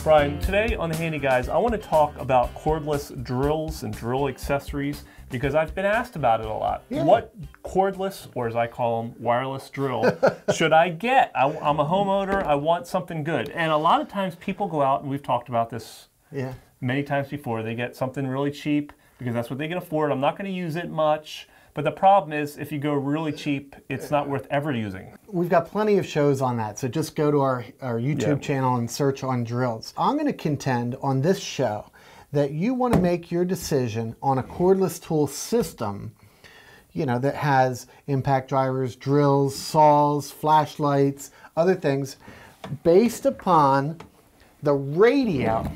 Brian, today on the Handy Guys, I want to talk about cordless drills and drill accessories because I've been asked about it a lot. Yeah. What cordless, or as I call them, wireless drill should I get? I'm a homeowner, I want something good. And a lot of times people go out, and we've talked about this many times before, they get something really cheap because that's what they can afford. I'm not going to use it much. But the problem is, if you go really cheap, it's not worth ever using. We've got plenty of shows on that, so just go to our YouTube channel and search on drills. I'm going to contend on this show that you want to make your decision on a cordless tool system, you know, that has impact drivers, drills, saws, flashlights, other things, based upon the radio.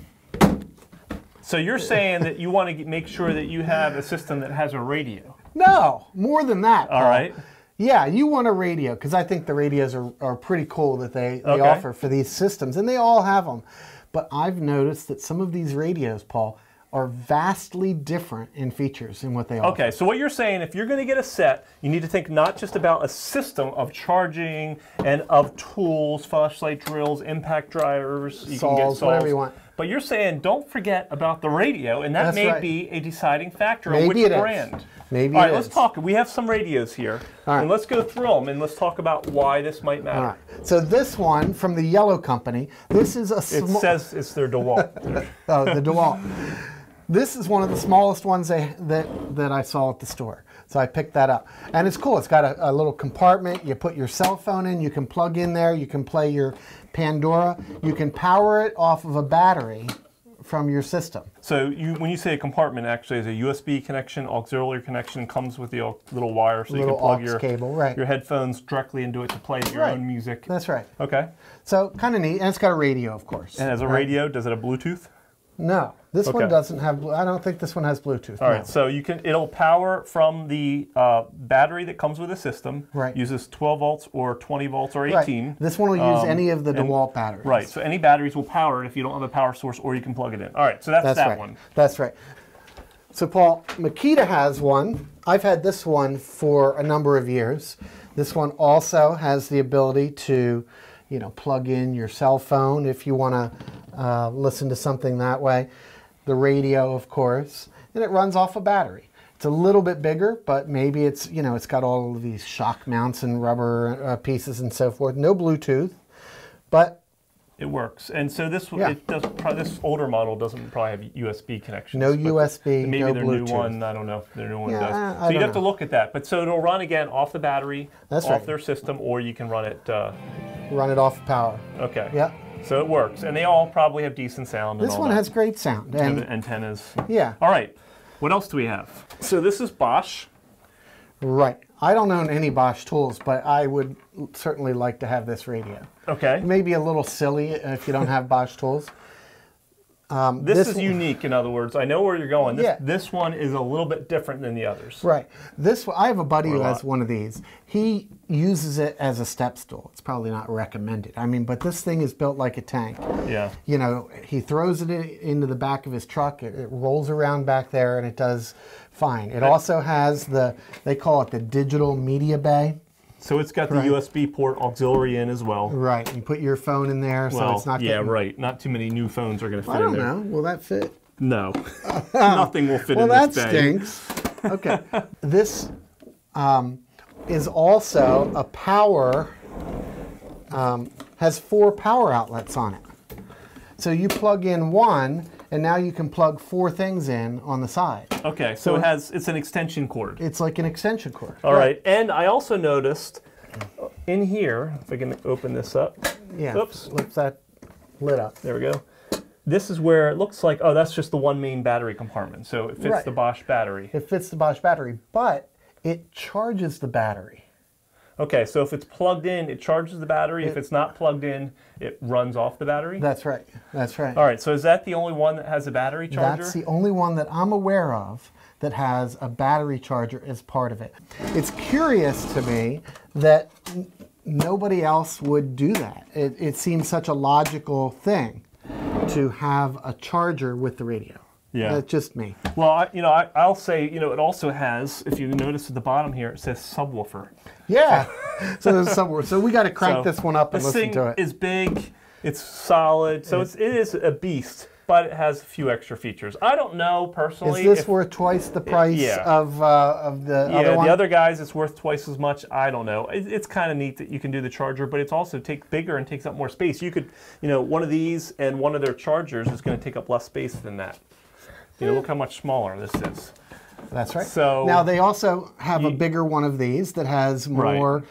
So you're saying that you want to make sure that you have a system that has a radio? No, more than that, Paul. All right. Yeah, you want a radio, because I think the radios are pretty cool that they offer for these systems, and they all have them. But I've noticed that some of these radios, Paul, are vastly different in features in what they offer. Okay, so what you're saying, if you're going to get a set, you need to think not just about a system of charging and of tools, flashlight drills, impact drivers, you can get saws, whatever you want. But you're saying don't forget about the radio, and that may be a deciding factor on which brand. Maybe All right, let's talk. We have some radios here, and let's go through them, and let's talk about why this might matter. All right. So this one from the Yellow Company, this is a It says it's their DeWalt. Oh, the DeWalt. This is one of the smallest ones that I saw at the store. So I picked that up. And it's cool. It's got a little compartment. You put your cell phone in. You can plug in there. You can play your Pandora. You can power it off of a battery from your system. So when you say a compartment, actually is a USB connection, auxiliary connection, comes with the little wire, so you can plug your headphones directly into it to play your own music. That's right. Okay. So kind of neat. And it's got a radio, of course. And as a radio, does it have Bluetooth? No, this one doesn't have. I don't think this one has Bluetooth. All right, so it'll power from the battery that comes with the system. Right. Uses 12 volts or 20 volts or 18. Right. This one will use any of the DeWalt batteries. Right. So any batteries will power it if you don't have a power source, or you can plug it in. All right. So that's that one. That's right. So Paul, Makita has one. I've had this one for a number of years. This one also has the ability to, you know, plug in your cell phone if you want to listen to something that way. The radio, of course, and it runs off a battery. It's a little bit bigger, but maybe it's, you know, it's got all of these shock mounts and rubber pieces and so forth. No Bluetooth, but it works. And so this this older model doesn't probably have USB connections. No USB, maybe no their Bluetooth. new one, I don't know if their new one does. So you'd have to look at that. But so it'll run again off the battery, off their system, or you can run it off power. Okay. Yeah. So it works, and they all probably have decent sound. This one has great sound. And the antennas. Yeah. All right. What else do we have? So this is Bosch. Right. I don't own any Bosch tools, but I would certainly like to have this radio. Okay. Maybe a little silly if you don't have Bosch tools. This is unique, in other words. I know where you're going. This one is a little bit different than the others. Right. I have a buddy who has one of these. He uses it as a step stool. It's probably not recommended. I mean, but this thing is built like a tank. Yeah. You know, he throws it into the back of his truck. It rolls around back there, and it does fine. It also has they call it the digital media bay. So it's got the USB port auxiliary in as well. Right. You put your phone in there, so it's not getting... right. Not too many new phones are going to fit in there. I don't know. Will that fit? No. Nothing will fit in this bay. Well, that stinks. Okay. This is also a power, has 4 power outlets on it. So you plug in one, and now you can plug 4 things in on the side. Okay, so it's an extension cord. It's like an extension cord. All right, and I also noticed in here, if I can open this up. Yeah, oops. Lift that lid up. There we go. This is where it looks like, oh, that's just the one main battery compartment. So it fits the Bosch battery. It fits the Bosch battery, but it charges the battery. Okay, so if it's plugged in, it charges the battery. If it's not plugged in, it runs off the battery? That's right. That's right. All right, so is that the only one that has a battery charger? That's the only one that I'm aware of that has a battery charger as part of it. It's curious to me that nobody else would do that. It seems such a logical thing to have a charger with the radio. Yeah. That's just me. Well, I'll say, it also has, if you notice at the bottom here, it says subwoofer. Yeah. So there's a subwoofer. So we got to crank this one up and listen to it. This thing is big. It's solid, so it is a beast, but it has a few extra features. I don't know personally. Is this worth twice the price of the other one? The other guys, it's worth twice as much. I don't know. It's kind of neat that you can do the charger, but it's also bigger and takes up more space. You could, one of these and one of their chargers is going to take up less space than that. Look how much smaller this is. That's right. So now they also have a bigger one of these that has more,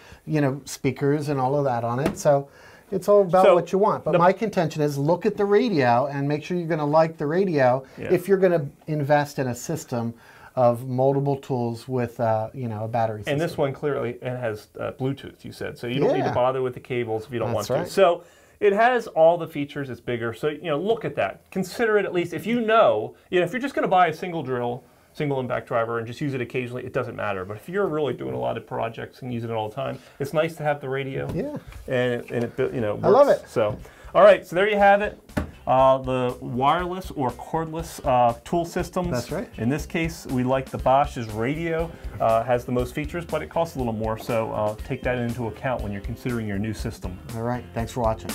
speakers and all of that on it. So it's all about what you want. But my contention is look at the radio and make sure you're going to like the radio if you're going to invest in a system of multiple tools with a battery system. And this one clearly has Bluetooth, you said. So you don't need to bother with the cables if you don't want to. Right. So it has all the features. It's bigger. So, look at that. Consider it at least. If if you're just going to buy a single drill, single impact driver, and just use it occasionally, it doesn't matter. But if you're really doing a lot of projects and using it all the time, it's nice to have the radio. Yeah. And it works. I love it. So, all right. So there you have it. The wireless or cordless tool systems. That's right. In this case, we like the Bosch's radio. Has the most features, but it costs a little more. So take that into account when you're considering your new system. All right. Thanks for watching.